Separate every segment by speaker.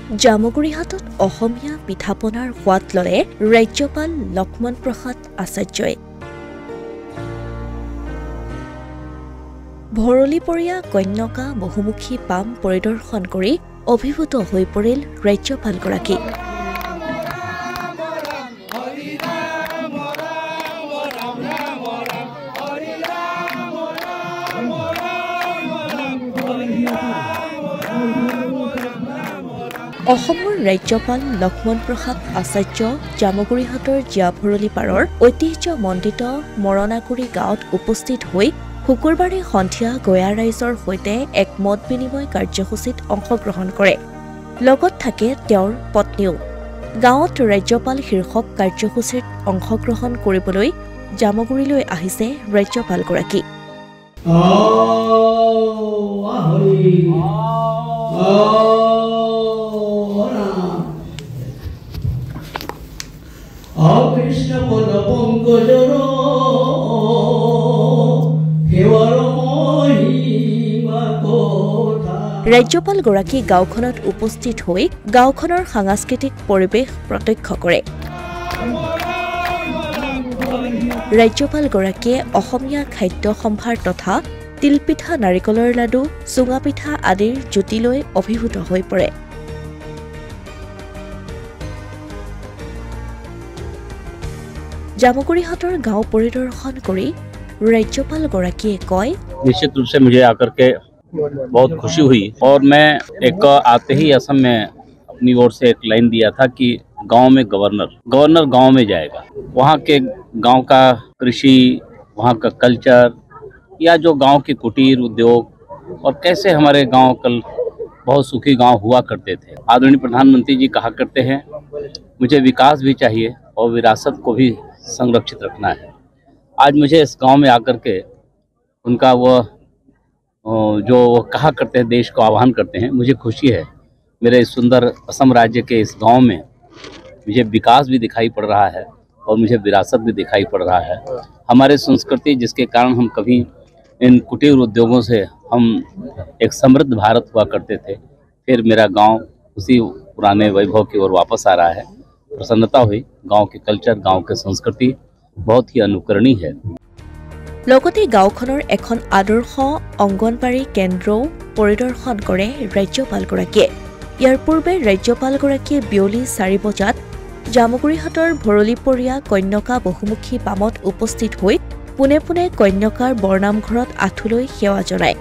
Speaker 1: জামুগুৰিহাটত অসমীয়া পিঠাপনাৰ সোৱাদ ললে ৰাজ্যপাল লক্ষ্মণ প্ৰসাদ আচাৰ্যই। ভৰলীপৰীয়া কন্যকা বহুমুখী পাম পৰিদৰ্শন কৰি অভিভূত হৈ পৰিল ৰাজ্যপালগৰাকী। অসমৰ ৰাজ্যপাল লক্ষ্মণ প্ৰসাদ আচাৰ্য জামুগুৰিহাটৰ জীয়াভৰলী পাৰৰ ঐতিহ্যমণ্ডিত মৰণাকুৰি গাঁৱত উপস্থিত হৈ শুকুৰবাৰে সন্ধিয়া গয়া ৰাইজৰ সৈতে এক মত বিনিময় কাৰ্যসূচীত অংশগ্ৰহণ কৰে। লগত থাকে তেওঁৰ পত্নীও। গাঁৱত ৰাজ্যপাল শীৰ্ষক কাৰ্যসূচীত অংশগ্ৰহণ কৰিবলৈ জামুগুৰিলৈ আহিছে ৰাজ্যপালগৰাকী। ৰাজ্যপালগৰাকী গাঁওখনত উপস্থিত হৈ গাঁওখনৰ সাংস্কৃতিক পৰিৱেশ প্ৰত্যক্ষ কৰে। ৰাজ্যপালগৰাকীয়ে অসমীয়া খাদ্য সম্ভাৰ তথা তিলপিঠা, নাৰিকলৰ লাডু, চুঙা পিঠা আদিৰ জুতি লৈ অভিভূত হৈ পৰে। জামুগুৰিহাটৰ গাঁও পৰিদৰ্শন কৰি राज्यपालगराकीয়ে कय,
Speaker 2: निश्चित रूप से मुझे आकर के बहुत खुशी हुई और मैं एक आते ही असम में अपनी ओर से एक लाइन दिया था कि गांव में गवर्नर गांव में जाएगा। वहाँ के गांव का कृषि, वहाँ का कल्चर या जो गांव के कुटीर उद्योग और कैसे हमारे गांव कल बहुत सुखी गांव हुआ करते थे। आदरणीय प्रधानमंत्री जी कहा करते हैं मुझे विकास भी चाहिए और विरासत को भी संरक्षित रखना है। आज मुझे इस गांव में आकर के उनका जो कहा करते हैं, देश को आह्वान करते हैं, मुझे खुशी है। मेरे इस सुंदर असम राज्य के इस गांव में मुझे विकास भी दिखाई पड़ रहा है और मुझे विरासत भी दिखाई पड़ रहा है। हमारे संस्कृति जिसके कारण हम कभी इन कुटीर उद्योगों से हम एक समृद्ध भारत हुआ करते थे, फिर मेरा गांव उसी पुराने वैभव की ओर वापस आ रहा है। प्रसन्नता हुई। गांव के कल्चर, गांव के संस्कृति बहुत ही अनुकरणीय है।
Speaker 1: লগতে গাঁওখনৰ এখন আদৰ্শ অংগনবাড়ী কেন্দ্ৰও পৰিদৰ্শন কৰে ৰাজ্যপালগৰাকীয়ে। ইয়াৰ পূৰ্বে ৰাজ্যপালগৰাকীয়ে বিয়লি 4 বজাত জামুগুৰিহাটৰ ভৰলীপৰীয়া কন্যকা বহুমুখী পামত উপস্থিত হৈ পোনে পোনে কন্যকাৰ বৰনামঘৰত আঁঠুলৈ সেৱা জনায়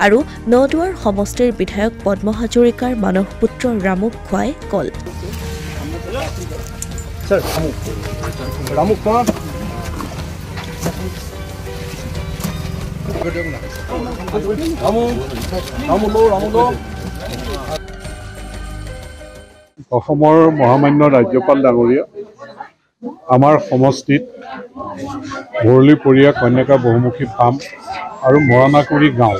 Speaker 1: আৰু নদুৱাৰ সমষ্টিৰ বিধায়ক পদ্ম হাজৰিকাৰ মানসপুত্ৰ ৰামুক খুৱাই কল।
Speaker 3: অসমৰ মহামান্য ৰাজ্যপাল ডাঙৰীয়া, আমাৰ সমষ্টিত ভৰলীপৰীয়া কন্যকা বহুমুখী ফাৰ্ম আৰু মৰণাকুৰি গাঁও,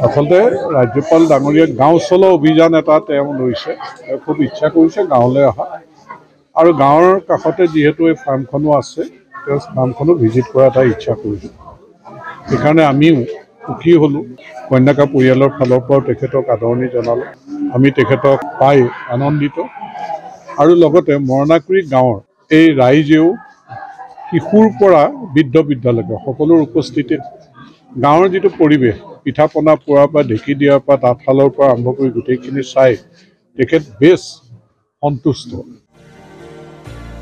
Speaker 3: আচলতে ৰাজ্যপাল ডাঙৰীয়া গাঁও চলো অভিযান এটা তেওঁ লৈছে। খুব ইচ্ছা কৰিছে গাঁৱলৈ অহা আৰু গাঁৱৰ কাষতে যিহেতু এই ফাৰ্মখনো আছে, তেওঁ ফাৰ্মখনো ভিজিট কৰা এটা ইচ্ছা কৰিছে। সেইকাৰণে আমিও সুখী হ'লোঁ। কন্যকা পৰিয়ালৰ ফালৰ পৰাও তেখেতক আদৰণি জনালোঁ। আমি তেখেতক পাই আনন্দিত আৰু লগতে মৰণাকুৰি গাঁৱৰ এই ৰাইজেও শিশুৰ পৰা বৃদ্ধ বৃদ্ধালৈকে সকলোৰ উপস্থিতিত গাঁৱৰ যিটো পৰিৱেশ, পিঠা পনা পোৱাৰ পৰা ঢেঁকী দিয়াৰ পৰা তাঁতশালৰ পৰা আৰম্ভ কৰি গোটেইখিনি চাই তেখেত বেছ সন্তুষ্ট।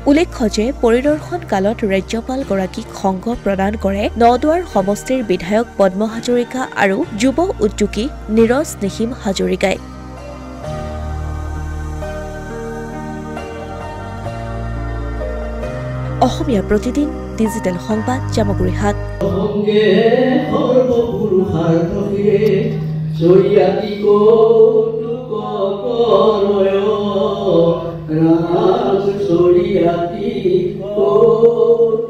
Speaker 1: উল্লেখ্য যে পৰিদৰ্শন কালত ৰাজ্যপালগৰাকীক সংগ প্ৰদান কৰে নদুৱাৰ সমষ্টিৰ বিধায়ক পদ্ম হাজৰিকা আৰু যুৱ উদ্যোগী নীৰজ নিহিম হাজৰিকাই। অসমীয়া প্ৰতিদিন ডিজিটেল সংবাদ, জামুগুৰিহাট।
Speaker 4: Soriati, oh